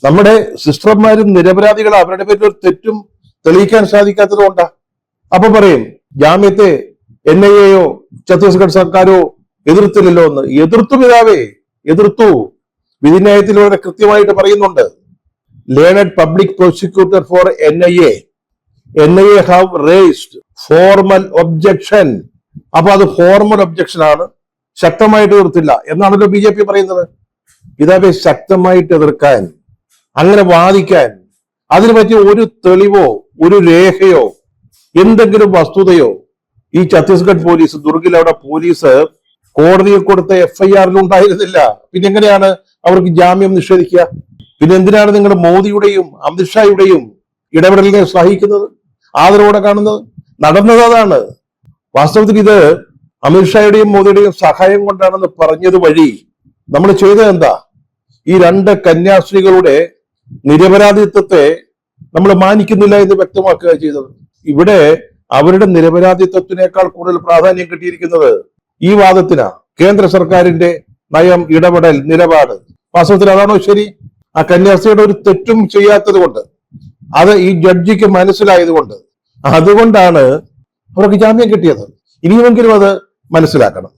നമ്മുടെ സിസ്റ്റർമാരും നിരപരാധികൾ, അവരുടെ പേരിൽ ഒരു തെറ്റും തെളിയിക്കാൻ സാധിക്കാത്തത് കൊണ്ടാ. അപ്പൊ പറയും ജാമ്യത്തെ NIA-യോ ഛത്തീസ്ഗഡ് സർക്കാരോ എതിർത്തില്ലല്ലോ എന്ന്. എതിർത്തു പിതാവേ, എതിർത്തു. വിധിന്യായത്തിൽ വളരെ കൃത്യമായിട്ട് പറയുന്നുണ്ട്. Learned public prosecutor for NIA have raised formal objection. അപ്പൊ അത് ഫോർമൽ ഒബ്ജക്ഷൻ ആണ്, ശക്തമായിട്ട് എതിർത്തില്ല എന്നാണല്ലോ BJP പറയുന്നത്. പിതാവെ, ശക്തമായിട്ട് എതിർക്കാൻ, അങ്ങനെ വാദിക്കാൻ, അതിന് പറ്റിയ ഒരു തെളിവോ ഒരു രേഖയോ എന്തെങ്കിലും വസ്തുതയോ ഈ ഛത്തീസ്ഗഡ് പോലീസ്, ദുർഗിൽ അവിടെ പോലീസ് കോടതിയിൽ കൊടുത്ത FIR-ൽ ഉണ്ടായിരുന്നില്ല. പിന്നെ എങ്ങനെയാണ് അവർക്ക് ജാമ്യം നിഷേധിക്കുക? പിന്നെ എന്തിനാണ് നിങ്ങൾ മോദിയുടെയും അമിത്ഷായുടെയും ഇടപെടലിനെ സഹിക്കുന്നത്, ആദരവോടെ കാണുന്നത്? നടന്നത് അതാണ്. വാസ്തവത്തിൽ ഇത് അമിത്ഷായുടെയും മോദിയുടെയും സഹായം കൊണ്ടാണെന്ന് പറഞ്ഞത് വഴി നമ്മൾ ചെയ്തത് എന്താ? ഈ രണ്ട് കന്യാസ്ത്രീകളുടെ നിരപരാധിത്വത്തെ നമ്മൾ മാനിക്കുന്നില്ല എന്ന് വ്യക്തമാക്കുക ചെയ്തത്. ഇവിടെ അവരുടെ നിരപരാധിത്വത്തിനേക്കാൾ കൂടുതൽ പ്രാധാന്യം കിട്ടിയിരിക്കുന്നത് ഈ വാദത്തിനാ. കേന്ദ്ര സർക്കാരിന്റെ നയം, ഇടപെടൽ, നിലപാട്. വാസ്തവത്തിൽ അതാണോ ശരി? ആ കന്യാസ്ത്രീയുടെ ഒരു തെറ്റും ചെയ്യാത്തത് കൊണ്ട്, അത് ഈ ജഡ്ജിക്ക് മനസ്സിലായത് കൊണ്ട്, അതുകൊണ്ടാണ് അവർക്ക് ജാമ്യം കിട്ടിയത്. ഇനിയുമെങ്കിലും അത് മനസ്സിലാക്കണം.